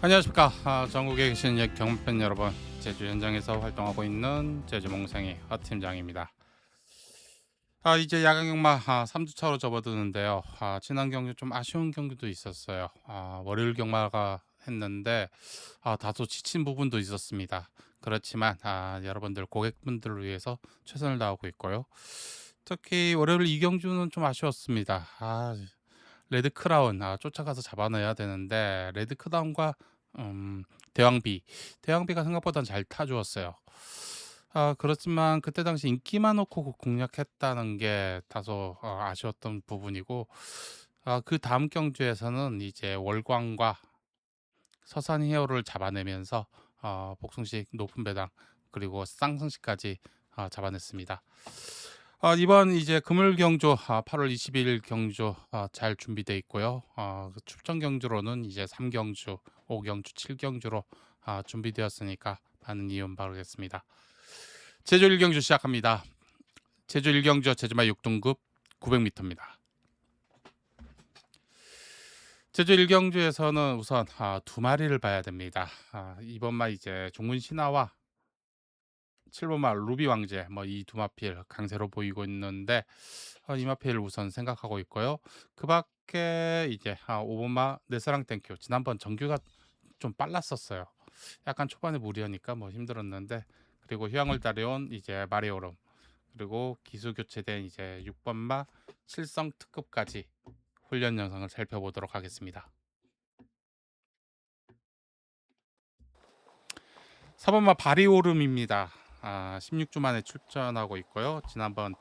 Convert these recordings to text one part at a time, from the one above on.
안녕하십니까. 전국에 계신 경마팬 여러분, 제주 현장에서 활동하고 있는 제주몽생이 허팀장입니다. 이제 야간 경마 3주차로 접어드는데요. 지난 경주 좀 아쉬운 경기도 있었어요. 월요일 경마가 했는데 다소 지친 부분도 있었습니다. 그렇지만 여러분들 고객분들을 위해서 최선을 다하고 있고요. 특히 월요일 이경주는 좀 아쉬웠습니다. 레드 크라운 쫓아가서 잡아내야 되는데 레드 크라운과 음, 대왕비 대왕비가 생각보다 잘 타주었어요. 그렇지만 그때 당시 인기만 놓고 공략했다는 게 다소 아쉬웠던 부분이고, 그 다음 경주에서는 이제 월광과 서산 히어로를 잡아내면서 복승식 높은 배당 그리고 쌍승식까지 잡아냈습니다. 이번 이제 금을 경주 8월 20일 경주 잘 준비돼 있고요. 그 출전 경주로는 이제 3경주, 5경주, 7경주로 준비되었으니까 많은 이용 바라겠습니다. 제주 1경주 시작합니다. 제주 1경주 제주마 6등급 900m입니다. 제주 1경주에서는 우선 두 마리를 봐야 됩니다. 이번만 이제 종문 신화와 7번마 루비 왕제 이 두 마필 강세로 보이고 있는데 이 마필 우선 생각하고 있고요. 그 밖에 이제 5번마 내사랑 땡큐 지난번 정규가 좀 빨랐었어요. 약간 초반에 무리하니까 힘들었는데, 그리고 휴양을 따려온 이제 마리오름, 그리고 기수 교체된 이제 6번마 칠성 특급까지 훈련 영상을 살펴보도록 하겠습니다. 4번마 바리오름입니다. 16주 만에 출전하고 있고요. 지난번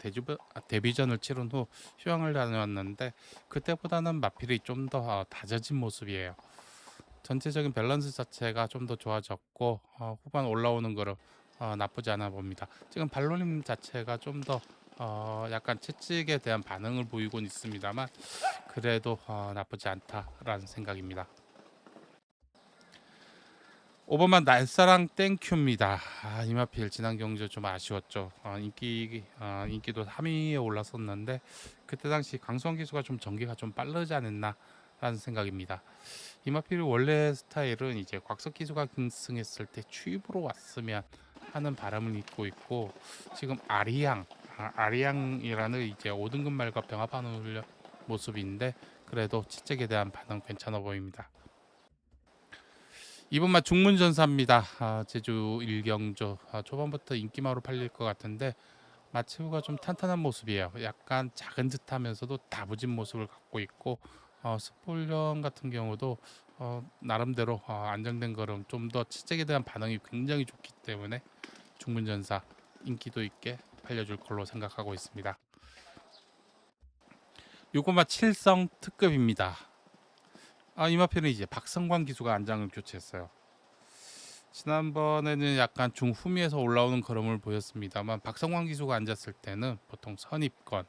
데뷔전을 치른 후 휴양을 다녀왔는데 그때보다는 마필이 좀 더 다져진 모습이에요. 전체적인 밸런스 자체가 좀 더 좋아졌고 후반 올라오는 거를 나쁘지 않아 봅니다. 지금 발놀림 자체가 좀 더 약간 채찍에 대한 반응을 보이곤 있습니다만 그래도 나쁘지 않다라는 생각입니다. 5번만 날사랑 땡큐입니다. 이마필 지난 경주 좀 아쉬웠죠. 인기도 3위에 올랐었는데 그때 당시 강수원 기수가 좀 전개가 좀 빠르지 않았나라는 생각입니다. 이마필 원래 스타일은 이제 곽석 기수가 승했을 때 추입으로 왔으면 하는 바람을 입고 있고, 지금 아리양이라는 이제 5등급 말과 병합하는 훈련 모습인데 그래도 채찍에 대한 반응 괜찮아 보입니다. 이번만 중문전사입니다. 제주 일경주 초반부터 인기마로 팔릴 것 같은데 마치후가 좀 탄탄한 모습이에요. 약간 작은 듯하면서도 다부진 모습을 갖고 있고, 스폴령 같은 경우도 나름대로 안정된 걸음, 좀 더 채찍에 대한 반응이 굉장히 좋기 때문에 중문전사 인기도 있게 팔려줄 걸로 생각하고 있습니다. 요거만 칠성 특급입니다. 이마표는 이제 박성광 기수가 안장을 교체했어요. 지난번에는 약간 중후미에서 올라오는 걸음을 보였습니다만 박성광 기수가 앉았을 때는 보통 선입권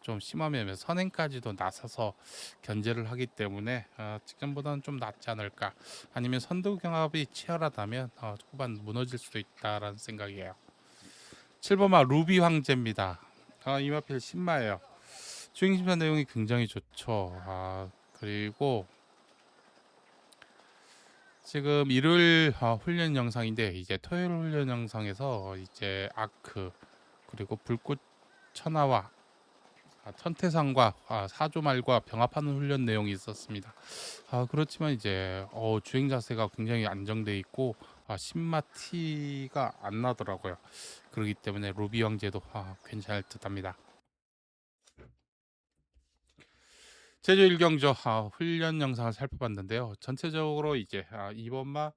좀 심하면 선행까지도 나서서 견제를 하기 때문에 직전보다는 좀 낫지 않을까, 아니면 선두 경합이 치열하다면 후반 무너질 수도 있다라는 생각이에요. 7번마 루비 황제입니다. 이마필 신마예요. 주행심사 내용이 굉장히 좋죠. 그리고 지금 일요일 훈련 영상인데 이제 토요일 훈련 영상에서 이제 아크 그리고 불꽃 천하와 천태상과 사조말과 병합하는 훈련 내용이 있었습니다. 그렇지만 이제 주행 자세가 굉장히 안정돼 있고 신마 티가 안 나더라고요. 그렇기 때문에 루비 형제도 괜찮을 듯합니다. 제주 일경주 훈련 영상을 살펴봤는데요. 전체적으로 이제 2번마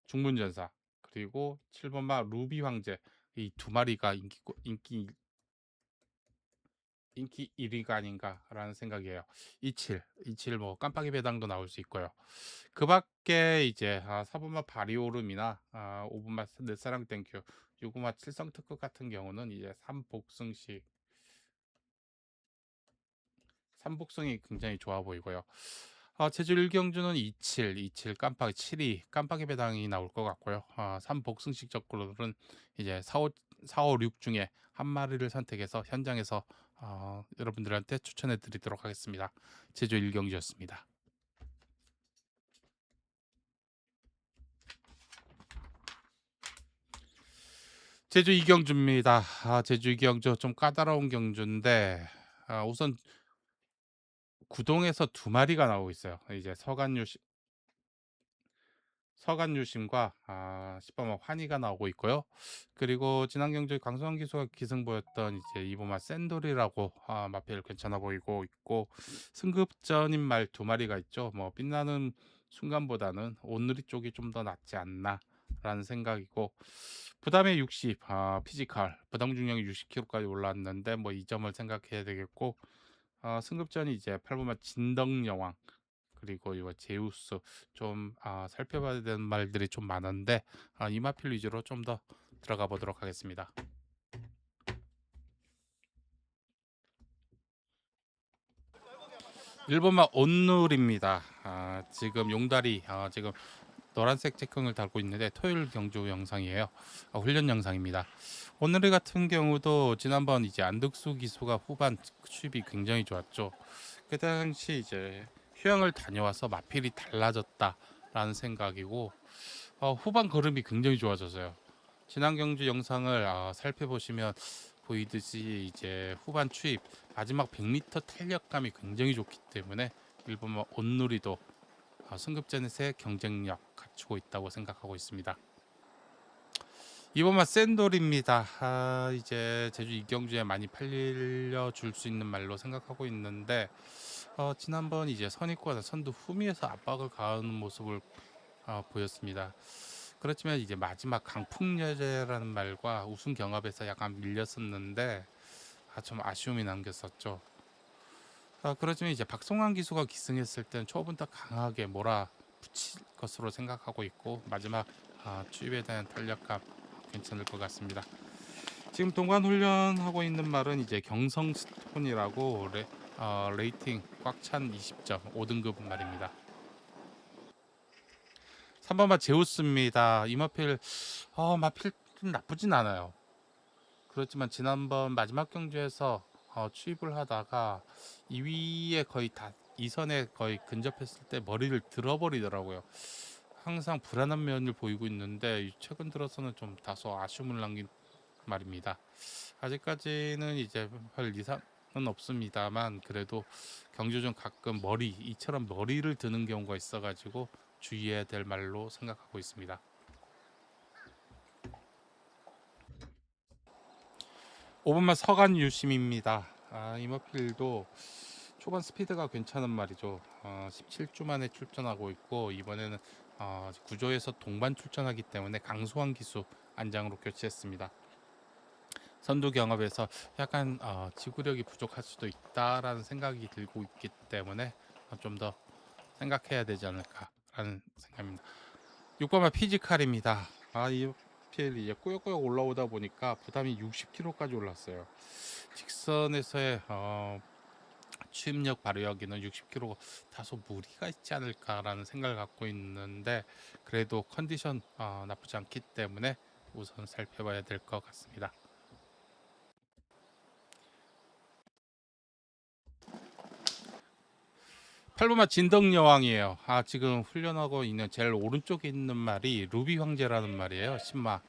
중문전사 그리고 7번마 루비 황제, 이 두 마리가 인기 1위가 아닌가라는 생각이에요. 27 뭐 깜빡이 배당도 나올 수 있고요. 그 밖에 이제 4번마 바리오름이나 5번마 내사랑 땡큐, 6번마 칠성 특급 같은 경우는 이제 삼복성이 굉장히 좋아 보이고요. 제주 일경주는 27 깜빡이 7이 깜빡이 배당이 나올 것 같고요. 삼복승식 적으로는 이제 4, 5, 6 중에 한 마리를 선택해서 현장에서 여러분들한테 추천해 드리도록 하겠습니다. 제주 일경주였습니다. 제주 이경주입니다. 제주 이경주 좀 까다로운 경주인데 우선 구동에서 두 마리가 나오고 있어요. 이제 서간유심과 10번마 환희가 나오고 있고요. 그리고 지난 경주에 강소환 기수가 기승 보였던 이제 이보마 샌돌이라고 마필 괜찮아 보이고 있고, 승급전인 말 두 마리가 있죠. 뭐 빛나는 순간보다는 오늘이 쪽이 좀 더 낫지 않나라는 생각이고, 부담의 60 피지컬 부담 중량이 60kg까지 올랐는데 뭐 이 점을 생각해야 되겠고, 승급전이 이제 8번마 진덕여왕 그리고 이거 제우스 좀 살펴봐야 되는 말들이 좀 많은데 이마필 위주로 좀 더 들어가 보도록 하겠습니다. 1번마 온누리입니다. 지금 용다리 지금 노란색 체크를 달고 있는데 토요일 경주 영상이에요. 훈련 영상입니다. 오늘의 같은 경우도 지난번 이제 안득수 기수가 후반 수입이 굉장히 좋았죠. 그 당시 이제 휴양을 다녀와서 마필이 달라졌다라는 생각이고, 후반 걸음이 굉장히 좋아졌어요. 지난 경주 영상을 살펴보시면 보이듯이 이제 후반 추입 마지막 100m 탄력감이 굉장히 좋기 때문에 일본만 온누리도 승급전에서의 경쟁력 갖추고 있다고 생각하고 있습니다. 이번만 샌돌입니다. 이제 제주 이경주에 많이 팔려줄 수 있는 말로 생각하고 있는데, 지난번 이제 선입과 선두 후미에서 압박을 가하는 모습을 보였습니다. 그렇지만 이제 마지막 강풍여제라는 말과 우승 경합에서 약간 밀렸었는데 좀 아쉬움이 남겼었죠. 그렇지만 이제 박송환 기수가 기승했을 땐 초반부터 강하게 몰아붙일 것으로 생각하고 있고, 마지막 추입에 대한 탄력감 괜찮을 것 같습니다. 지금 동관 훈련하고 있는 말은 이제 경성 스톤이라고 레이팅 꽉 찬 20점 5등급 말입니다. 3번마 제우스입니다. 이마필 마필 나쁘진 않아요. 그렇지만 지난번 마지막 경주에서 추입을 하다가 2위에 거의 다 2선에 거의 근접했을 때 머리를 들어버리더라고요. 항상 불안한 면을 보이고 있는데 최근 들어서는 좀 다소 아쉬움을 남긴 말입니다. 아직까지는 이제 별 이상은 없습니다만, 그래도 경주 중 가끔 이처럼 머리를 드는 경우가 있어가지고 주의해야 될 말로 생각하고 있습니다. 5번만 서간 유심입니다. 이머필도 초반 스피드가 괜찮은 말이죠. 17주 만에 출전하고 있고, 이번에는 구조에서 동반 출전하기 때문에 강소환 기수 안장으로 교체했습니다. 선두 경합에서 약간 지구력이 부족할 수도 있다라는 생각이 들고 있기 때문에 좀 더 생각해야 되지 않을까라는 생각입니다. 6번만 피지컬입니다. 이 필 이제 꾸역꾸역 올라오다 보니까 부담이 60kg까지 올랐어요. 직선에서의 추입력 발휘하기는 60kg 다소 무리가 있지 않을까라는 생각을 갖고 있는데, 그래도 컨디션 나쁘지 않기 때문에 우선 살펴봐야 될 것 같습니다. 8번마 진덕여왕이에요. 지금 훈련하고 있는 제일 오른쪽에 있는 말이 루비 황제라는 말이에요. 신마.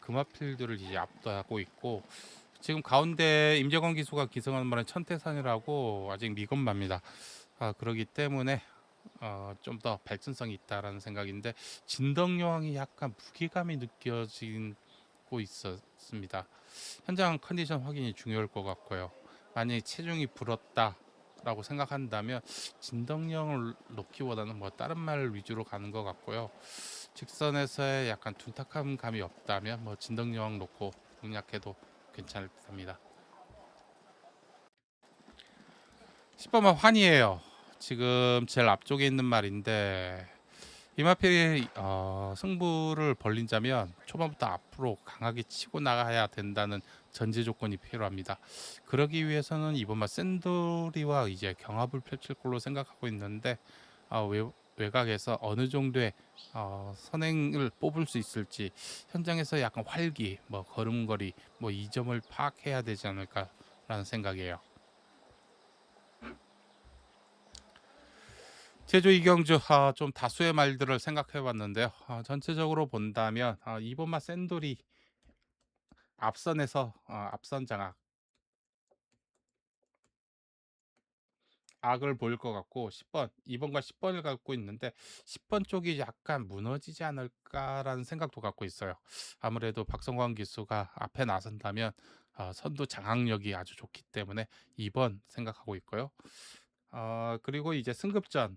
금화필드를 이제 압도하고 있고, 지금 가운데 임재권 기수가 기승하는 말은 천태산이라고 아직 미건마입니다. 그러기 때문에 좀 더 발전성이 있다라는 생각인데, 진덕여왕이 약간 무게감이 느껴지고 있었습니다. 현장 컨디션 확인이 중요할 것 같고요. 만약에 체중이 불었다라고 생각한다면 진덕여왕을 놓기보다는 뭐 다른 말 위주로 가는 것 같고요. 직선에서의 약간 둔탁한 감이 없다면 뭐 진덕여왕 놓고 공략해도 괜찮을 듯합니다. 10번만 환이에요. 지금 제일 앞쪽에 있는 말인데, 이마필이 승부를 벌린다면 초반부터 앞으로 강하게 치고 나가야 된다는 전제 조건이 필요합니다. 그러기 위해서는 이번만 샌돌이와 이제 경합을 펼칠 걸로 생각하고 있는데, 외곽에서 어느 정도의 선행을 뽑을 수 있을지, 현장에서 약간 활기, 뭐 걸음걸이, 뭐 이 점을 파악해야 되지 않을까라는 생각이에요. 제주 이경주 좀 다수의 말들을 생각해 봤는데요. 전체적으로 본다면 이번마 샌돌이 앞선에서 앞선 장악 악을 보일 것 같고 10번, 2번과 10번을 갖고 있는데 10번 쪽이 약간 무너지지 않을까라는 생각도 갖고 있어요. 아무래도 박성광 기수가 앞에 나선다면 선두 장악력이 아주 좋기 때문에 2번 생각하고 있고요. 그리고 이제 승급전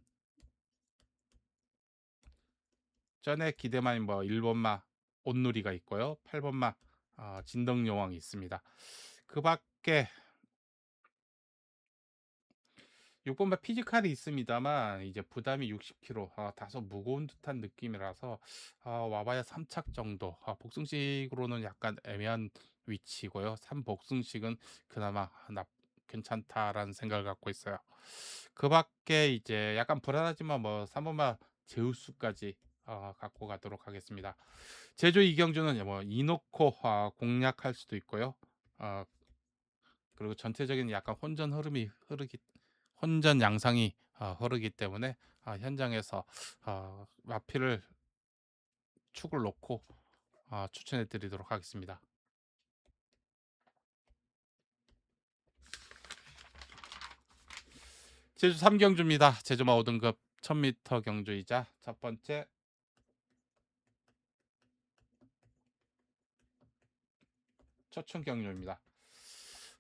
전에 기대만 뭐 1번마 온누리가 있고요. 8번마 진덕여왕이 있습니다. 그 밖에 6번마 피지컬이 있습니다만 이제 부담이 60kg 다소 무거운 듯한 느낌이라서 와봐야 3착 정도 복승식으로는 약간 애매한 위치고요. 3복승식은 그나마 괜찮다라는 생각을 갖고 있어요. 그 밖에 이제 약간 불안하지만 뭐 3번마 제우스까지 갖고 가도록 하겠습니다. 제주 이경주는 뭐 이놓고 공략할 수도 있고요. 어, 그리고 전체적인 약간 혼전 양상이 흐르기 때문에 현장에서 마피를 축을 놓고 추천해 드리도록 하겠습니다. 제주 3경주입니다. 제주마 5등급 1000m 경주이자 첫 번째 초청 경주입니다.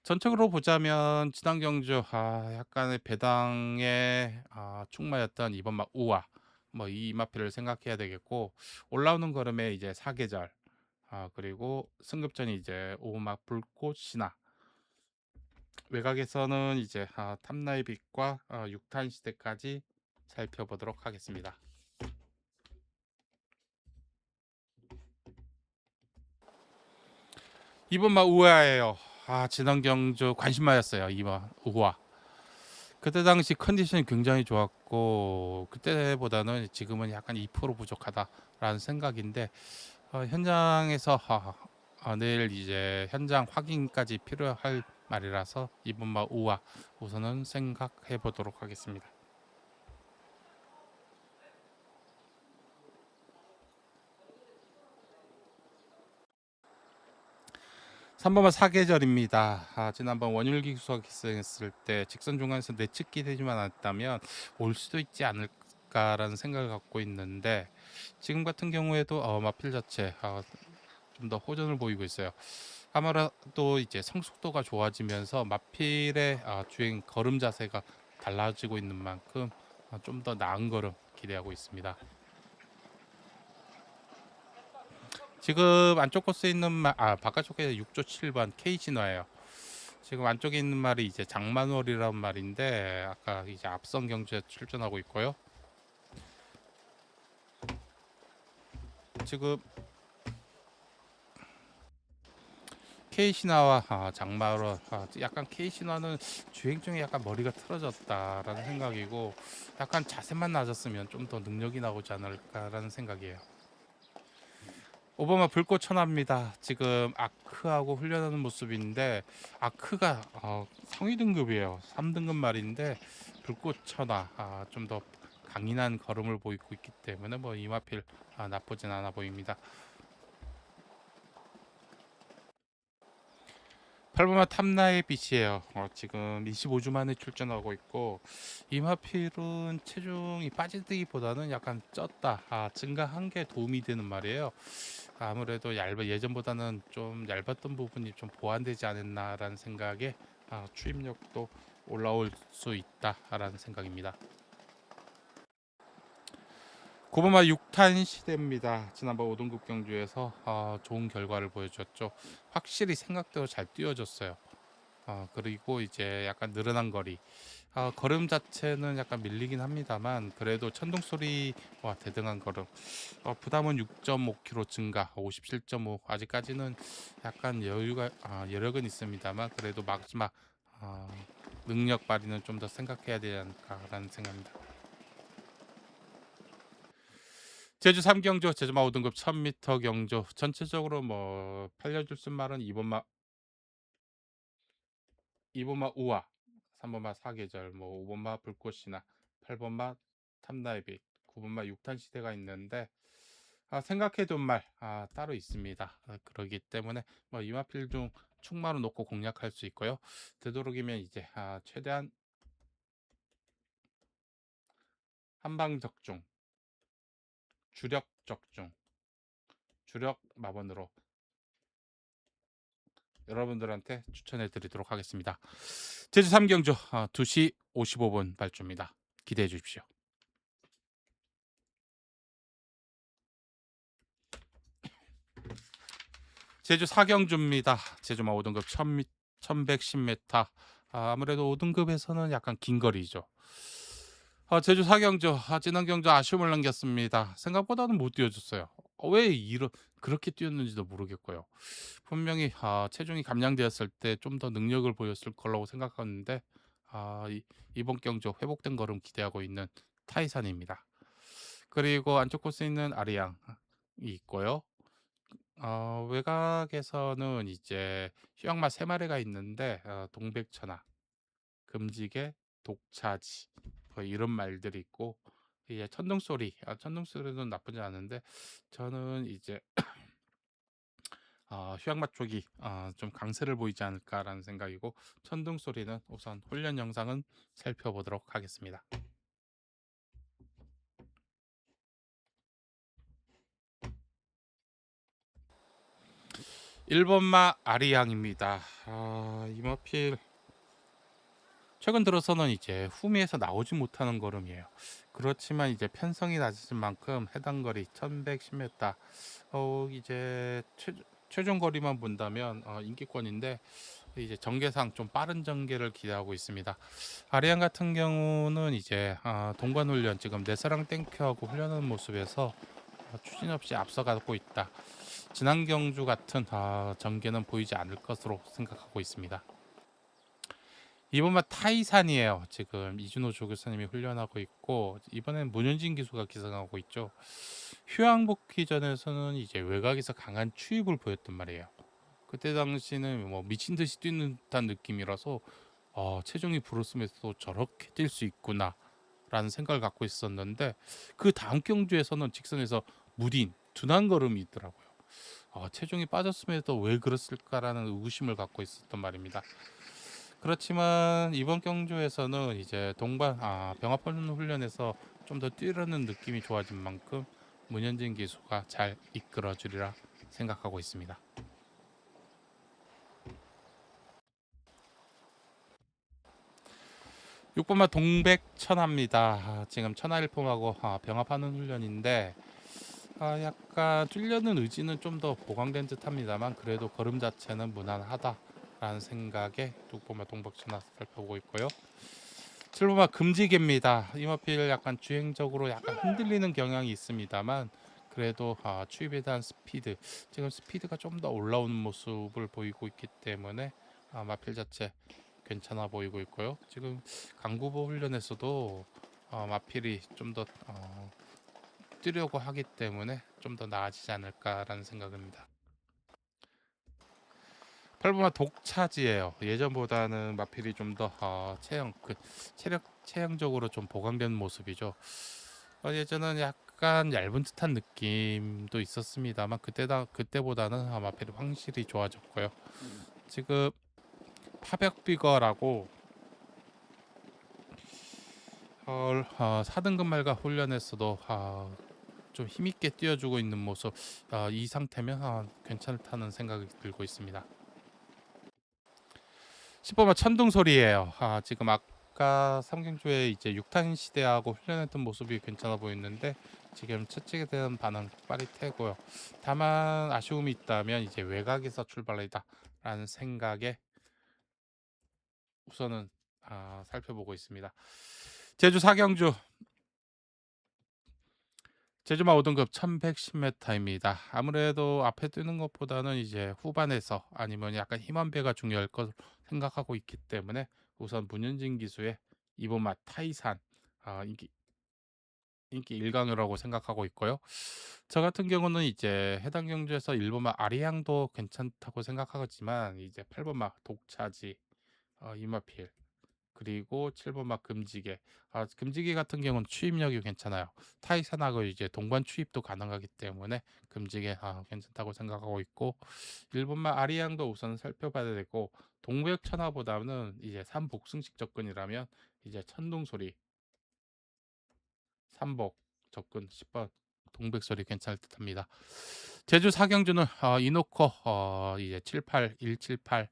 전적으로 보자면 지난 경주 약간의 배당에 충마였던 이번 막 우와 뭐 이 마피를 생각해야 되겠고 올라오는 걸음에 이제 사계절 그리고 승급전이 이제 오막 불꽃 신화 외곽에서는 이제 탐나의 빛과 6탄 시대까지 살펴보도록 하겠습니다. 이번 막 우아예요. 지난 경주 관심마였어요. 이번 우아. 그때 당시 컨디션이 굉장히 좋았고 그때보다는 지금은 약간 2% 부족하다라는 생각인데 현장에서 내일 이제 현장 확인까지 필요할 말이라서 이번 막 우아 우선은 생각해 보도록 하겠습니다. 3번은 사계절입니다. 지난번 원율기 수석 기승했을 때 직선 중간에서 내측기 되지만 않았다면 올 수도 있지 않을까라는 생각을 갖고 있는데 지금 같은 경우에도 마필 자체 좀 더 호전을 보이고 있어요. 아무래도 이제 성숙도가 좋아지면서 마필의 주행 걸음 자세가 달라지고 있는 만큼 좀 더 나은 걸음 기대하고 있습니다. 지금 안쪽 코스에 있는 바깥쪽에 6조 7번 K 진화예요. 지금 안쪽에 있는 말이 이제 장만월이란 말인데 아까 이제 앞선 경주에 출전하고 있고요. 지금 K 신화와 장마월 약간 K 신화는 주행 중에 약간 머리가 틀어졌다라는 생각이고 약간 자세만 낮았으면 좀 더 능력이 나오지 않을까라는 생각이에요. 오바마 불꽃 천합니다. 지금 아크하고 훈련하는 모습인데 아크가 성위 등급이에요. 3등급 말인데 불꽃 천하 좀 더 강인한 걸음을 보이고 있기 때문에 뭐 이마필 나쁘진 않아 보입니다. 8번마 탐나의 빛이에요. 지금 25주 만에 출전하고 있고 이마필은 체중이 빠지기보다는 약간 쪘다 증가한 게 도움이 되는 말이에요. 아무래도 예전보다는 좀 얇았던 부분이 좀 보완되지 않았나라는 생각에 추임력도 올라올 수 있다라는 생각입니다. 9번마 6탄 시대입니다. 지난번 5등급 경주에서 좋은 결과를 보여줬죠. 확실히 생각대로 잘 뛰어줬어요. 그리고 이제 약간 늘어난 거리. 걸음 자체는 약간 밀리긴 합니다만 그래도 천둥 소리와 대등한 걸음. 부담은 6.5kg 증가, 57.5. 아직까지는 약간 여력은 있습니다만 그래도 마지막 능력 발휘는 좀 더 생각해야 되지 않을까라는 생각입니다. 제주 3경주 제주마 5등급 1000m 경주 전체적으로 뭐 팔려줄 말은 2번마 우아, 3번마 사계절, 뭐 5번마 불꽃이나 8번마 탐나의 빛, 9번마 육탄 시대가 있는데 생각해 둔 말 따로 있습니다. 그러기 때문에 뭐 이마필 중 충마로 놓고 공략할 수 있고요. 되도록이면 이제 최대한 한방 적중, 주력 적중, 주력 마번으로 여러분들한테 추천해 드리도록 하겠습니다. 제주 3경주 2시 55분 발주입니다. 기대해 주십시오. 제주 4경주입니다. 제주마 5등급 1110m. 아무래도 5등급에서는 약간 긴 거리죠. 제주 4경주 지난 경주 아쉬움을 남겼습니다. 생각보다는 못 뛰어줬어요. 왜 그렇게 뛰었는지도 모르겠고요. 분명히 체중이 감량되었을 때 좀 더 능력을 보였을 거라고 생각하는데 이번 경주 회복된 걸음 기대하고 있는 타이산입니다. 그리고 안쪽 코스에 있는 아리양이 있고요. 외곽에서는 이제 휴양마 세 마리가 있는데 동백천하, 금지개, 독차지 뭐 이런 말들이 있고 이제 천둥소리, 천둥소리는 나쁘지 않은데 저는 이제 휴양마 쪽이 좀 강세를 보이지 않을까라는 생각이고 천둥소리는 우선 훈련 영상은 살펴보도록 하겠습니다. 1번마 아리양입니다. 이마필 최근 들어서는 이제 후미에서 나오지 못하는 걸음이에요. 그렇지만 이제 편성이 낮은 만큼 해당 거리 1110m 이제 최종 거리만 본다면 인기권인데 이제 전개상 좀 빠른 전개를 기대하고 있습니다. 아리안 같은 경우는 이제 동관 훈련 지금 내사랑 땡큐하고 훈련하는 모습에서 추진 없이 앞서가고 있다. 지난 경주 같은 전개는 보이지 않을 것으로 생각하고 있습니다. 이번만 타이산이에요. 지금 이준호 조교사님이 훈련하고 있고 이번엔 문현진 기수가 기승하고 있죠. 휴양복귀 전에서는 이제 외곽에서 강한 추입을 보였단 말이에요. 그때 당시는 뭐 미친 듯이 뛰는 듯한 느낌이라서 체중이 불었음에도 저렇게 뛸 수 있구나 라는 생각을 갖고 있었는데 그 다음 경주에서는 직선에서 무딘 둔한 걸음이 있더라고요. 체중이 빠졌음에도 왜 그랬을까라는 의구심을 갖고 있었단 말입니다. 그렇지만 이번 경주에서는 이제 동반 병합하는 훈련에서 좀 더 뛰려는 느낌이 좋아진 만큼 문현진 기수가 잘 이끌어 주리라 생각하고 있습니다. 6번마 동백천하입니다. 지금 천하일품하고 병합하는 훈련인데 약간 뛰려는 의지는 좀 더 보강된 듯합니다만 그래도 걸음 자체는 무난하다라는 생각에 6번마 동백천하 살펴보고 있고요. 7번마 금지개입니다. 이마필 약간 주행적으로 약간 흔들리는 경향이 있습니다만 그래도 추입에 대한 스피드 지금 스피드가 좀 더 올라오는 모습을 보이고 있기 때문에 마필 자체 괜찮아 보이고 있고요. 지금 강구보 훈련에서도 마필이 좀 더 뛰려고 하기 때문에 좀 더 나아지지 않을까라는 생각입니다. 8번마 독차지예요. 예전보다는 마필이 좀 더 체형적으로 좀 보강된 모습이죠. 예전은 약간 얇은 듯한 느낌도 있었습니다만 그때보다는 마필이 확실히 좋아졌고요. 지금 파벽비거라고 4등급 말과 훈련에서도 좀 힘있게 뛰어주고 있는 모습 이 상태면 괜찮다는 생각이 들고 있습니다. 10번만 천둥소리예요. 지금 아까 삼경주에 이제 6탄 시대하고 훈련했던 모습이 괜찮아 보였는데 지금 채찍에 대한 반응 빠릿해고요. 다만 아쉬움이 있다면 이제 외곽에서 출발이다라는 생각에 우선은 살펴보고 있습니다. 제주 4경주 제주마 5등급 1110m입니다. 아무래도 앞에 뜨는 것보다는 이제 후반에서 아니면 약간 힘한배가 중요할 것 생각하고 있기 때문에 우선 문현진 기수의 이번마 타이산 인기 일강이라고 생각하고 있고요. 저 같은 경우는 이제 해당 경주에서 1번마 아리양도 괜찮다고 생각하지만 이제 8번마 독차지 이마필 그리고 7번마 금지개. 금지개 같은 경우는 추입력이 괜찮아요. 타이산하고 이제 동반 추입도 가능하기 때문에 금지개 괜찮다고 생각하고 있고, 1번마 아리양도 우선 살펴봐야 되고, 동백 천하보다는 이제 삼복승식 접근이라면 이제 천둥소리, 삼복 접근 10번 동백소리 괜찮을 듯합니다. 제주 사경주는 이노코 이제 78 178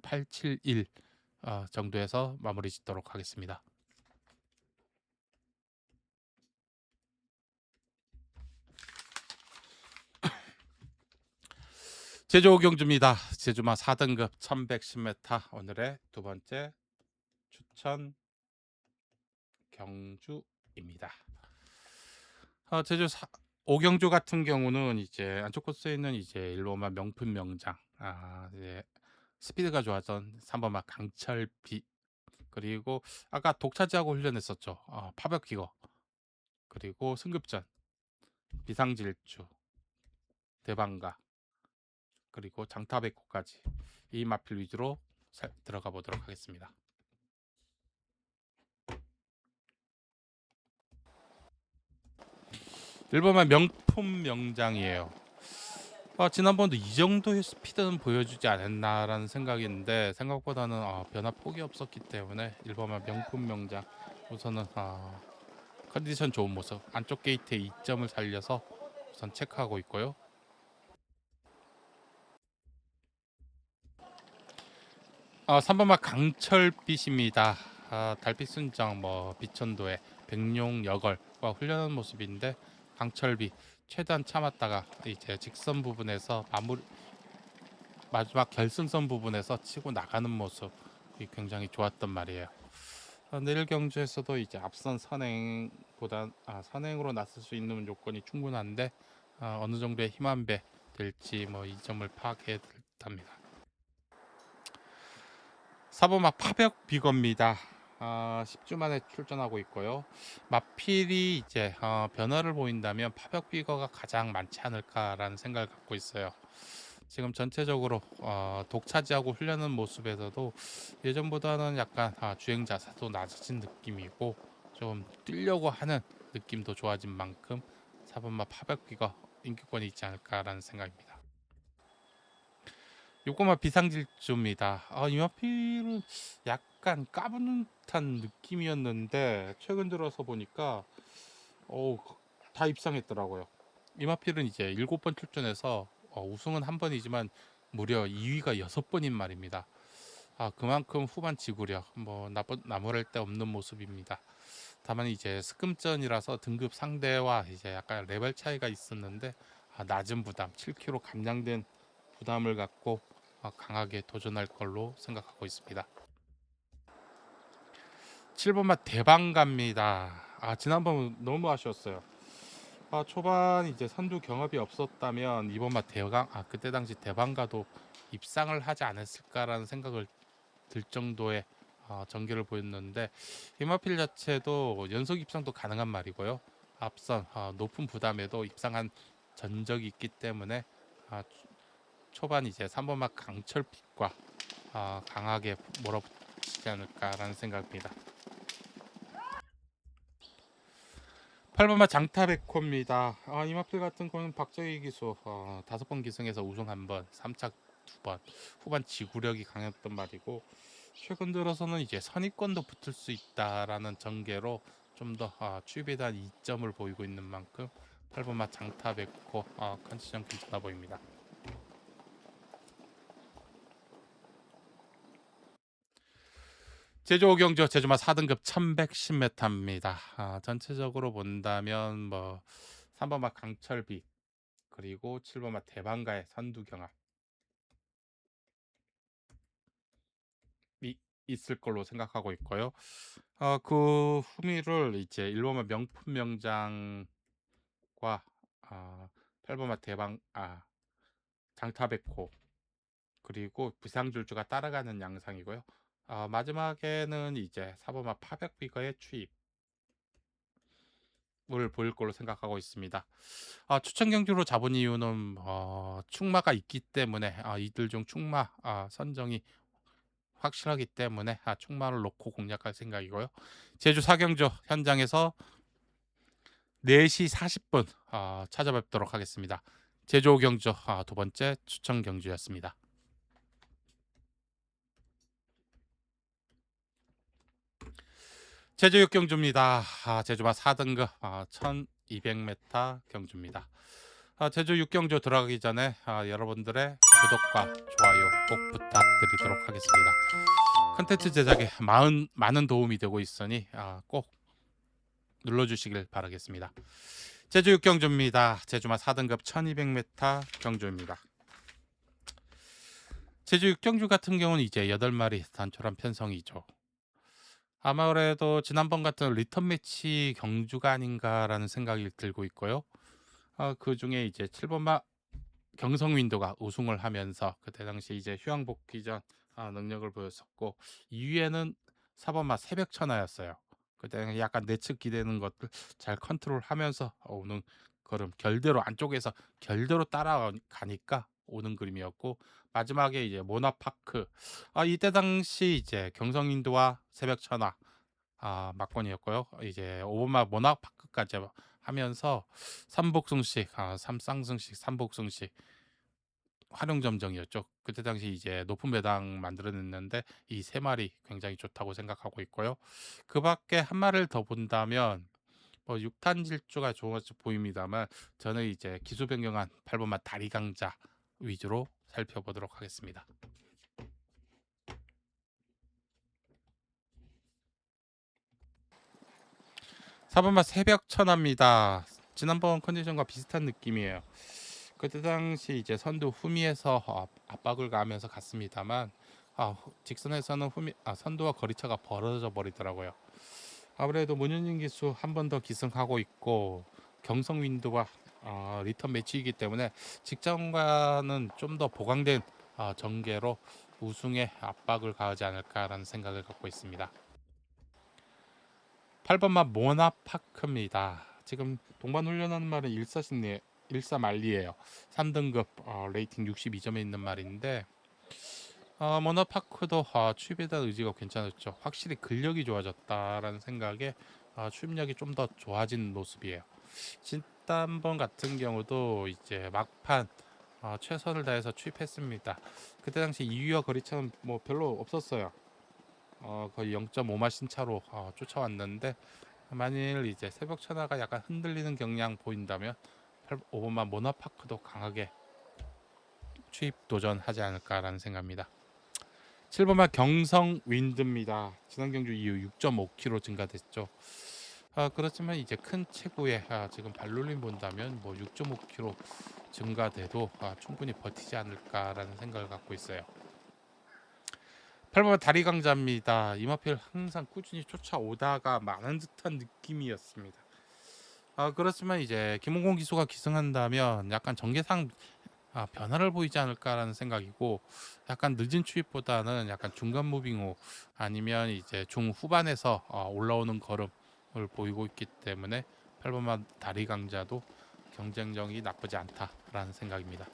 871 정도에서 마무리 짓도록 하겠습니다. 제주 오경주입니다. 제주마 4등급 1110m 오늘의 두 번째 추천 경주입니다. 제주 오경주 같은 경우는 이제 안쪽 코스에 있는 이제 일본만 명품 명장, 이제 스피드가 좋았던 3번마 강철비, 그리고 아까 독차지하고 훈련했었죠. 파벽기거, 그리고 승급전, 비상질주, 대방가, 그리고 장타백호까지 이 마필 위주로 들어가 보도록 하겠습니다. 일본만 명품 명장이에요. 지난번도 이 정도의 스피드는 보여주지 않았나라는 생각인데 생각보다는 변화 폭이 없었기 때문에 일본만 명품 명장 우선은 컨디션 좋은 모습, 안쪽 게이트의 2점을 살려서 우선 체크하고 있고요. 3번마 강철빛입니다. 달빛 순정, 비천도의 백룡 여걸과 훈련한 모습인데 강철비 최대한 참았다가 이제 직선 부분에서 마지막 결승선 부분에서 치고 나가는 모습이 굉장히 좋았단 말이에요. 내일 경주에서도 이제 앞선 선행보다 선행으로 나설 수 있는 요건이 충분한데 어느 정도의 힘한 배 될지 이 점을 파악해야 합니다. 4번마 파벽 비거입니다. 10주 만에 출전하고 있고요. 마필이 이제 변화를 보인다면 파벽 비거가 가장 많지 않을까라는 생각을 갖고 있어요. 지금 전체적으로 독차지하고 훈련하는 모습에서도 예전보다는 약간 주행 자세도 낮아진 느낌이고 좀 뛰려고 하는 느낌도 좋아진 만큼 4번마 파벽 비거 인기권이 있지 않을까라는 생각입니다. 6번마 비상질주입니다. 이 마필은 약간 까부는 듯한 느낌이었는데 최근 들어서 보니까 다 입상했더라고요. 이 마필은 이제 7번 출전해서 우승은 한 번이지만 무려 2위가 6번인 말입니다. 그만큼 후반 지구력 나무랄 데 없는 모습입니다. 다만 이제 스금전이라서 등급 상대와 이제 약간 레벨 차이가 있었는데 낮은 부담 7kg 감량된 부담을 갖고 강하게 도전할 걸로 생각하고 있습니다. 7번마 대방갑니다. 지난번 너무 아쉬웠어요. 초반 이제 선두 경합이 없었다면 이번마 그때 당시 대방가도 입상을 하지 않았을까라는 생각을 들 정도의 전개를 보였는데 히마필 자체도 연속 입상도 가능한 말이고요. 앞선 높은 부담에도 입상한 전적이 있기 때문에 초반 이제 3번마 강철빛과 강하게 몰아붙이지 않을까라는 생각입니다. 8번마 장타백호입니다. 이마필 같은 거는 박정희 기수 5번 기승에서 우승 1번, 3착 2번, 후반 지구력이 강했던 말이고 최근 들어서는 이제 선입권도 붙을 수 있다라는 전개로 좀 더 추입에 대한 이점을 보이고 있는 만큼 8번마 장타백호 컨디션 괜찮아 보입니다. 제주 오경주 제주마 4등급 1110m입니다. 전체적으로 본다면 3번마 강철비, 그리고 7번마 대방가의 선두경합이 있을 걸로 생각하고 있고요. 그 후미를 이제 1번마 명품 명장과 8번마 장타백호, 그리고 비상줄주가 따라가는 양상이고요. 마지막에는 이제 4번마 파벽비거의 추입 을 보일 걸로 생각하고 있습니다. 추천 경주로 잡은 이유는 충마가 있기 때문에 이들 중 충마 선정이 확실하기 때문에 충마를 놓고 공략할 생각이고요. 제주 사경주 현장에서 4시 40분 찾아뵙도록 하겠습니다. 제주 오경주 두 번째 추천 경주였습니다. 제주 육경주입니다. 제주마 4등급 1200m 경주입니다. 제주 육경주 들어가기 전에 여러분들의 구독과 좋아요 꼭 부탁드리도록 하겠습니다. 컨텐츠 제작에 많은 도움이 되고 있으니 꼭 눌러주시길 바라겠습니다. 제주 육경주입니다. 제주마 4등급 1200m 경주입니다. 제주 육경주 같은 경우는 이제 8마리 단촐한 편성이죠. 아무래도 지난번 같은 리턴 매치 경주가 아닌가라는 생각이 들고 있고요. 그 중에 이제 7번마 경성윈도가 우승을 하면서 그때 당시 이제 휴양 복귀전 능력을 보였었고, 2위에는 4번마 새벽천하였어요. 그때 약간 내측 기대는 것들 잘 컨트롤하면서 오는 걸음, 결대로 안쪽에서 결대로 따라가니까 오는 그림이었고, 마지막에 이제 모나파크 이때 당시 이제 경성인도와 새벽천하 막권이었고요. 이제 오버마 모나파크까지 하면서 삼복승식, 삼쌍승식, 삼복승식 활용점정이었죠. 그때 당시 이제 높은 배당 만들어냈는데 이 세 마리 굉장히 좋다고 생각하고 있고요. 그 밖에 한 마리를 더 본다면 뭐 6탄 질주가 좋아 보입니다만, 저는 이제 기수 변경한 8번마 다리 강자 위주로 살펴보도록 하겠습니다. 4번마 새벽 천합니다. 지난번 컨디션과 비슷한 느낌이에요. 그때 당시 이제 선두 후미에서 압박을 가하면서 갔습니다만 직선에서는 선두와 거리차가 벌어져 버리더라고요. 아무래도 문현진 기수 한 번 더 기승하고 있고, 경성윈도와 리턴 매치이기 때문에 직전과는 좀 더 보강된 전개로 우승에 압박을 가하지 않을까라는 생각을 갖고 있습니다. 8번마 모나파크입니다. 지금 동반 훈련하는 말은 일사말리예요. 3등급 레이팅 62점에 있는 말인데, 모나파크도 추입에 대한 의지가 괜찮았죠. 확실히 근력이 좋아졌다라는 생각에 추입력이 좀 더 좋아진 모습이에요. 진단번 같은 경우도 이제 막판 최선을 다해서 추입했습니다. 그때 당시 2위와 거리차는 뭐 별로 없었어요. 거의 0.5마신 차로 쫓아왔는데, 만일 이제 새벽 천하가 약간 흔들리는 경향 보인다면 5번만 모나파크도 강하게 추입 도전하지 않을까라는 생각입니다. 7번만 경성 윈드입니다. 지난 경주 이후 6.5kg 증가됐죠. 그렇지만 이제 큰 체구에 지금 발놀림 본다면 뭐 6.5kg 증가돼도 충분히 버티지 않을까라는 생각을 갖고 있어요. 8번 다리 강자입니다. 이마필 항상 꾸준히 쫓아오다가 많은 듯한 느낌이었습니다. 그렇지만 이제 김홍곤 기수가 기승한다면 약간 전개상 변화를 보이지 않을까라는 생각이고, 약간 늦은 추입보다는 약간 중간 무빙 후 아니면 이제 중후반에서 올라오는 걸음을 보이고 있기 때문에 8번만 다리 강자도 경쟁력이 나쁘지 않다라는 생각입니다.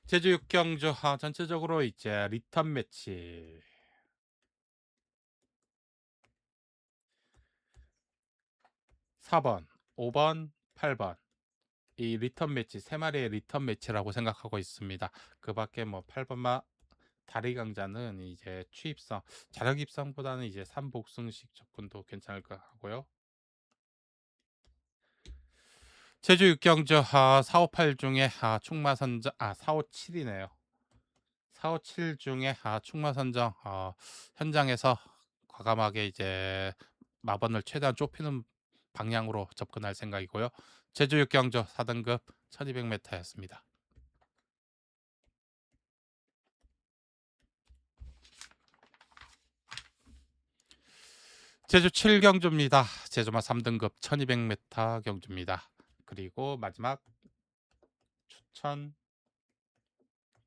제주 육경주 전체적으로 이제 리턴 매치 4번, 5번, 8번 이 리턴 매치 세 마리의 리턴 매치라고 생각하고 있습니다. 그 밖에 뭐 8번마 다리 강자는 이제 취입성, 자력 입성보다는 이제 삼복승식 접근도 괜찮을 것 같고요. 제주 육경주 4, 5, 8 중에 충마선정 4, 5, 7이네요. 4, 5, 7 중에 충마선정 현장에서 과감하게 이제 마번을 최대한 좁히는 방향으로 접근할 생각이고요. 제주 육경주 4등급 1200m였습니다. 제주 7경주입니다. 제주마 3등급 1200m 경주입니다. 그리고 마지막 추천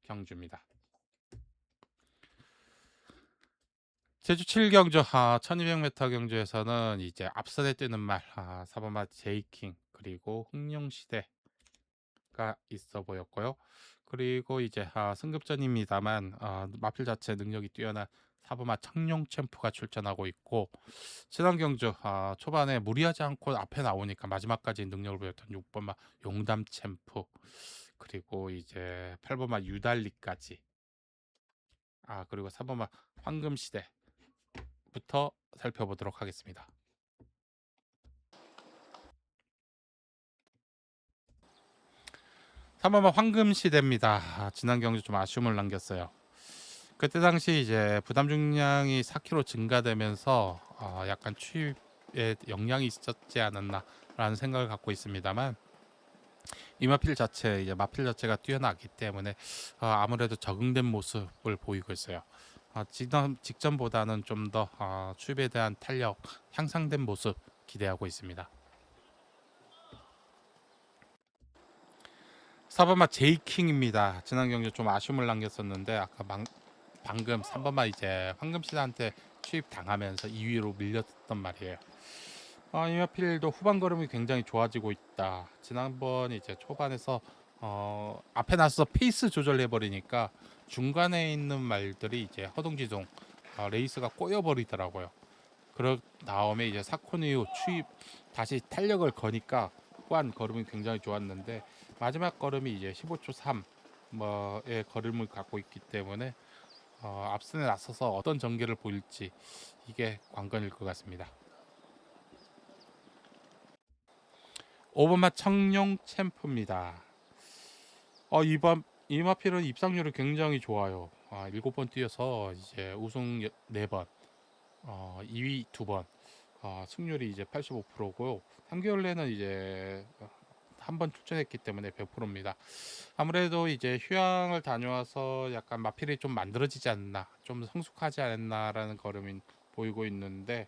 경주입니다. 제주 7경주 1200m 경주에서는 이제 앞선에 뜨는 말 4번마 제이킹 그리고 흥룡시대 있어 보였고요. 그리고 이제 승급전입니다만 마필 자체 능력이 뛰어난 사부마 청룡 챔프가 출전하고 있고, 지난 경주 초반에 무리하지 않고 앞에 나오니까 마지막까지 능력을 보였던 6번마 용담 챔프, 그리고 이제 8번마 유달리까지, 그리고 4번마 황금시대부터 살펴보도록 하겠습니다. 3번마 황금시대입니다. 지난 경주 좀 아쉬움을 남겼어요. 그때 당시 이제 부담 중량이 4kg 증가되면서 약간 추입에 영향이 있었지 않았나라는 생각을 갖고 있습니다만, 이 마필 자체가 뛰어나기 때문에 아무래도 적응된 모습을 보이고 있어요. 직전보다는 좀 더 추입에 대한 탄력 향상된 모습 기대하고 있습니다. 4번마 제이킹입니다. 지난 경주 좀 아쉬움을 남겼었는데 방금 3번마 이제 황금시대한테 추입 당하면서 2위로 밀렸단 말이에요. 이마필도 후반 걸음이 굉장히 좋아지고 있다. 지난번 이제 초반에서 앞에 나서 페이스 조절해 버리니까 중간에 있는 말들이 이제 허둥지둥 레이스가 꼬여 버리더라고요. 그런 다음에 이제 사콘 이후 추입 다시 탄력을 거니까 후반 걸음이 굉장히 좋았는데, 마지막 걸음이 이제 15초 3의 걸음을 갖고 있기 때문에 앞선에 나서서 어떤 전개를 보일지 이게 관건일 것 같습니다. 5번마 청룡 챔프입니다. 이번 이마필은 입상률이 굉장히 좋아요. 7번 뛰어서 이제 우승 4번, 2위 2번, 승률이 이제 85%고요. 3개월 내는 이제 한 번 출전했기 때문에 100%입니다. 아무래도 이제 휴양을 다녀와서 약간 마필이 좀 만들어지지 않나, 좀 성숙하지 않았나라는 걸음이 보이고 있는데,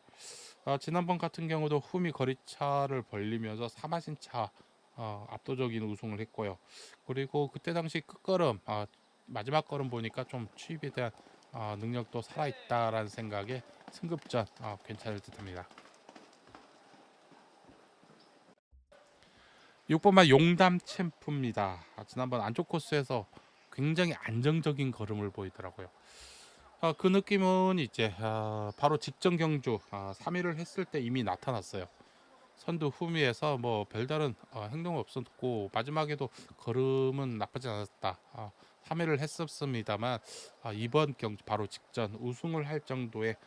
지난번 같은 경우도 흠이 거리차를 벌리면서 사마신차 압도적인 우승을 했고요. 그리고 그때 당시 끝걸음 마지막 걸음 보니까 좀 추입에 대한 능력도 살아있다라는 생각에 승급전 괜찮을 듯합니다. 6번마 용담 챔프입니다. 지난번 안쪽 코스에서 굉장히 안정적인 걸음을 보이더라고요. 그 느낌은 이제 바로 직전 경주 3위를 했을 때 이미 나타났어요. 선두 후미에서 뭐 별다른 행동은 없었고, 마지막에도 걸음은 나쁘지 않았다. 3위를 했었습니다만 이번 경주 바로 직전 우승을 할 정도의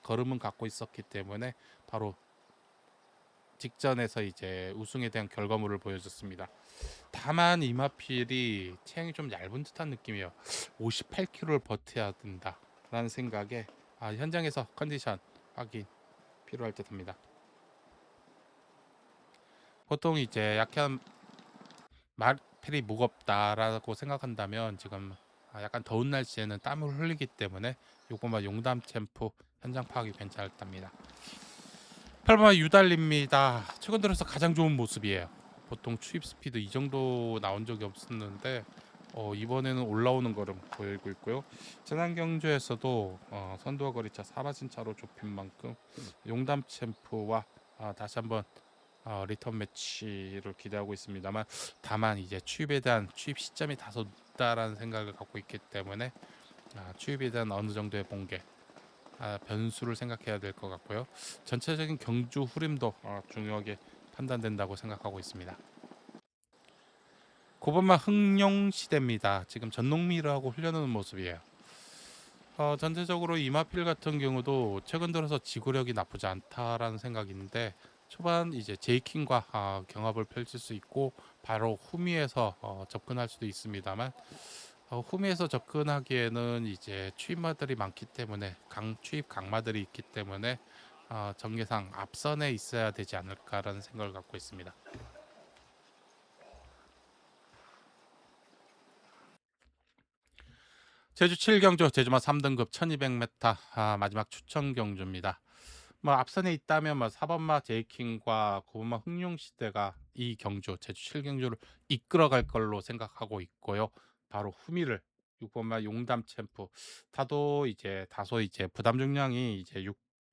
걸음은 갖고 있었기 때문에 바로 직전에서 이제 우승에 대한 결과물을 보여줬습니다. 다만 이마필이 체형이 좀 얇은 듯한 느낌이에요. 58kg를 버텨야 된다라는 생각에 현장에서 컨디션 확인 필요할 듯합니다. 보통 이제 약간 마필이 무겁다라고 생각한다면, 지금 약간 더운 날씨에는 땀을 흘리기 때문에 요거만 용담 챔프 현장 파악이 괜찮답니다. 8번 유달리입니다. 최근 들어서 가장 좋은 모습이에요. 보통 추입 스피드 이 정도 나온 적이 없었는데 이번에는 올라오는 걸음 보이고 있고요. 지난 경주에서도 선두와 거리차 사라진 차로 좁힌 만큼 용담 챔프와 다시 한번 리턴 매치를 기대하고 있습니다만, 다만 이제 추입에 대한 추입 시점이 다소 늦다라는 생각을 갖고 있기 때문에 추입에 대한 어느 정도의 본계 변수를 생각해야 될 것 같고요. 전체적인 경주 흐름도 중요하게 판단된다고 생각하고 있습니다. 9번마 흥룡 시대입니다. 지금 전농미를 하고 흘려놓는 모습이에요. 전체적으로 이마필 같은 경우도 최근 들어서 지구력이 나쁘지 않다라는 생각인데, 초반 이제 제이킹과 경합을 펼칠 수 있고 바로 후미에서 접근할 수도 있습니다만, 후미에서 접근하기에는 이제 추입마들이 많기 때문에 추입 강마들이 있기 때문에 전개상 앞선에 있어야 되지 않을까라는 생각을 갖고 있습니다. 제주 7경주 제주마 3등급 1200m 마지막 추천 경주입니다. 뭐 앞선에 있다면 뭐 4번마 제이킹과 9번마 흥룡시대가 이 경주 제주 7경주를 이끌어갈 걸로 생각하고 있고요. 바로 후미를 6번마 용담 챔프 다소 이제 부담 중량이 이제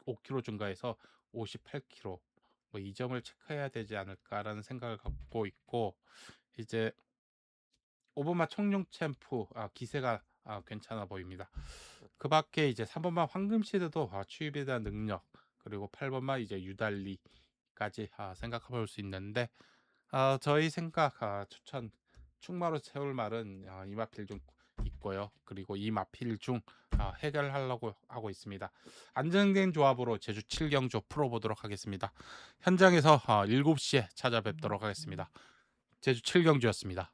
5kg 증가해서 58kg, 뭐 이 점을 체크해야 되지 않을까라는 생각을 갖고 있고, 이제 오버마 청룡 챔프 기세가 괜찮아 보입니다. 그 밖에 이제 3번마 황금시드도 추입에 대한 능력, 그리고 8번마 이제 유달리까지 생각해 볼 수 있는데, 저희 생각 추천 충마로 채울 말은 이 마필 중 있고요. 그리고 이 마필 중 해결하려고 하고 있습니다. 안정된 조합으로 제주 7경주 풀어보도록 하겠습니다. 현장에서 7시에 찾아뵙도록 하겠습니다. 제주 7경주였습니다.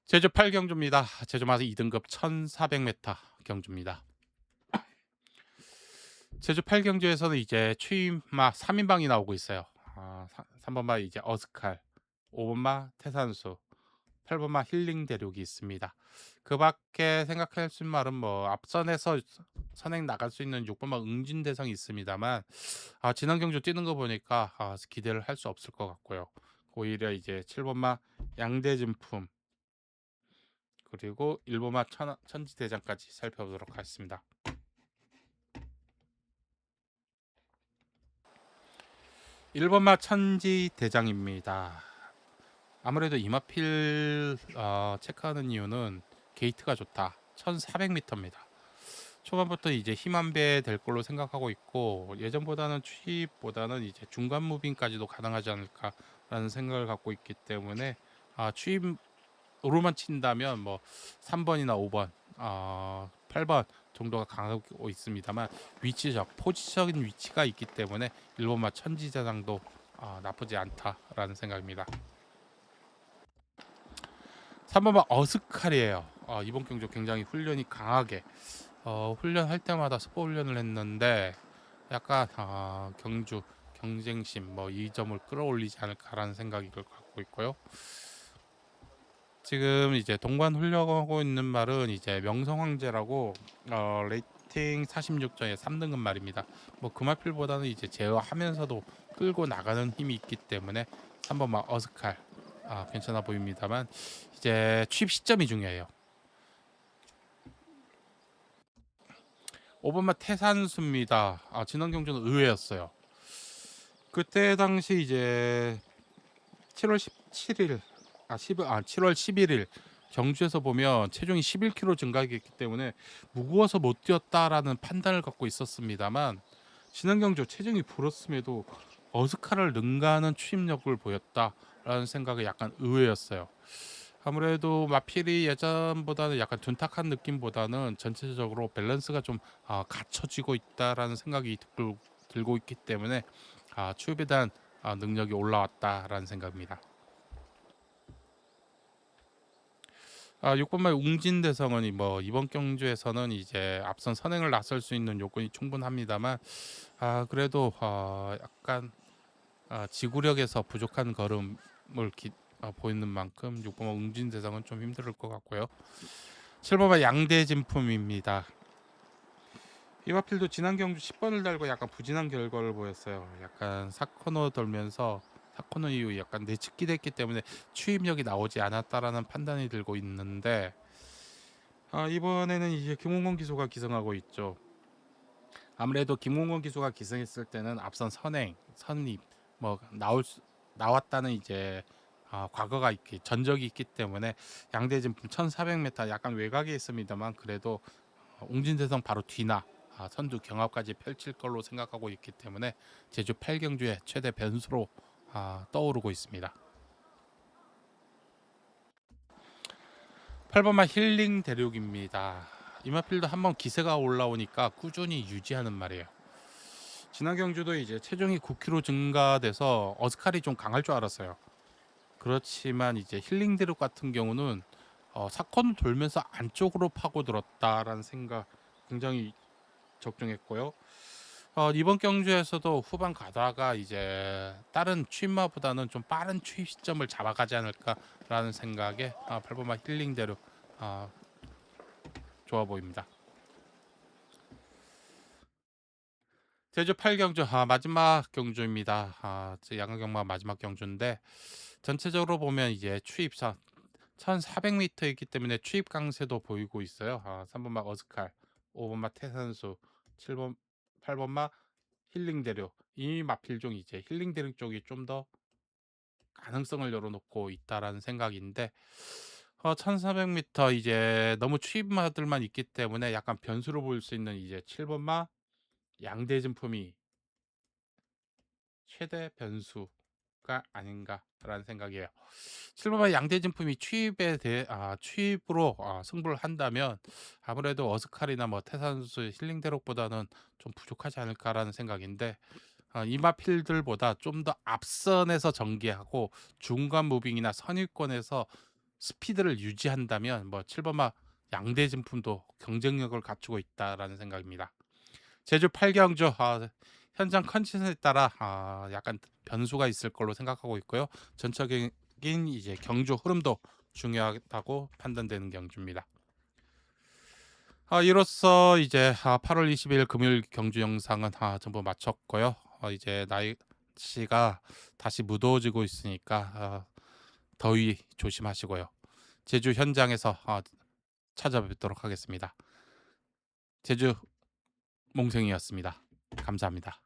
제주 8경주입니다. 제주마스 2등급 1400m 경주입니다. 제주 8경주에서는 이제 추임마 3인방이 나오고 있어요. 3번마 이제 어스칼, 5번마 태산수, 8번마 힐링 대륙이 있습니다. 그 밖에 생각할 수 있는 말은 뭐 앞선에서 선행 나갈 수 있는 6번마 응진대성이 있습니다만, 지난 경주 뛰는 거 보니까 기대를 할 수 없을 것 같고요. 오히려 이제 7번마 양대진품, 그리고 1번마 천지대장까지 살펴보도록 하겠습니다. 1번마 천지대장입니다. 아무래도 이마필 체크하는 이유는 게이트가 좋다. 1400m입니다. 초반부터 이제 힘 한 배 될 걸로 생각하고 있고, 예전보다는 추입보다는 이제 중간 무빙까지도 가능하지 않을까라는 생각을 갖고 있기 때문에 추입으로만 친다면 뭐 3번이나 5번, 8번 정도가 강하고 있습니다만, 위치적 포지적인 위치가 있기 때문에 1번마 천지대장도 나쁘지 않다라는 생각입니다. 3번마 어스칼이에요. 이번 경주 굉장히 훈련이 강하게 훈련할 때마다 스포 훈련을 했는데, 약간 경주 경쟁심 뭐 이 점을 끌어올리지 않을까라는 생각이 갖고 있고요. 지금 이제 동반 훈련하고 있는 말은 이제 명성황제라고 레이팅 46점에 3등급 말입니다. 뭐 그 말필보다는 이제 제어하면서도 끌고 나가는 힘이 있기 때문에 3번마 어스칼 괜찮아 보입니다만, 이제 취입 시점이 중요해요. 5번마 태산수입니다. 지난 경주는 의외였어요. 그때 당시 이제 7월 17일, 7월 11일 경주에서 보면 체중이 11kg 증가했기 때문에 무거워서 못 뛰었다라는 판단을 갖고 있었습니다만, 지난 경주 체중이 불었음에도 어스카를 능가하는 추임력을 보였다라는 생각이 약간 의외였어요. 아무래도 마필이 예전보다는 약간 둔탁한 느낌보다는 전체적으로 밸런스가 좀 갖춰지고 있다라는 생각이 들고 있기 때문에 추입에 대한 능력이 올라왔다라는 생각입니다. 6번말 웅진대성원이 뭐 이번 경주에서는 이제 앞선 선행을 나설 수 있는 요건이 충분합니다만, 그래도 약간 지구력에서 부족한 걸음을 보이는 만큼 6번마 웅진대성은 좀 힘들 것 같고요. 7번마 양대진품입니다. 이마필도 지난 경주 10번을 달고 약간 부진한 결과를 보였어요. 약간 사코너 돌면서 사코너 이후 약간 내측기 됐기 때문에 추임력이 나오지 않았다라는 판단이 들고 있는데, 이번에는 이제 김홍건 기수가 기승하고 있죠. 아무래도 김홍건 기수가 기승했을 때는 앞선 선행, 선입 뭐 나왔다는 이제 과거가 있기 전적이 있기 때문에 양대진 1400m 약간 외곽에 있습니다만, 그래도 웅진대성 바로 뒤나 선두 경합까지 펼칠 걸로 생각하고 있기 때문에 제주 8경주의 최대 변수로 떠오르고 있습니다. 8번만 힐링 대륙입니다. 이마필도 한번 기세가 올라오니까 꾸준히 유지하는 말이에요. 지난 경주도 이제 체중이 9kg 증가돼서 어스칼이 좀 강할 줄 알았어요. 그렇지만 이제 힐링 대륙 같은 경우는 사건을 돌면서 안쪽으로 파고들었다라는 생각 굉장히 적중했고요. 이번 경주에서도 후반 가다가 이제 다른 취임마보다는 좀 빠른 취입 시점을 잡아가지 않을까라는 생각에 8번마 힐링 대륙 좋아 보입니다. 제주 8경주 마지막 경주입니다. 양강경마 마지막 경주인데, 전체적으로 보면 이제 추입선 1400m이기 때문에 추입 강세도 보이고 있어요. 3번마 어스칼, 5번마 태산수, 7번 8번마 힐링 대륙 이 마필종이 이제 힐링 대륙 쪽이 좀 더 가능성을 열어놓고 있다라는 생각인데 1400m 이제 너무 추임마들만 있기 때문에 약간 변수로 볼 수 있는 이제 7번마 양대 진품이 최대 변수가 아닌가라는 생각이에요. 7번마 양대 진품이 추입으로 승부를 한다면 아무래도 어스칼이나 뭐 태산수 힐링 대륙보다는 좀 부족하지 않을까라는 생각인데 이마필들보다 좀 더 앞선에서 전개하고 중간 무빙이나 선입권에서 스피드를 유지한다면 뭐 7번마 양대 진품도 경쟁력을 갖추고 있다라는 생각입니다. 제주 8경주 현장 컨디션에 따라 약간 변수가 있을 걸로 생각하고 있고요. 전적인 이제 경주 흐름도 중요하다고 판단되는 경주입니다. 이로써 이제 8월 20일 금요일 경주 영상은 전부 마쳤고요. 이제 날씨가 다시 무더워지고 있으니까 더위 조심하시고요. 제주 현장에서 찾아뵙도록 하겠습니다. 제주 몽생이었습니다. 감사합니다.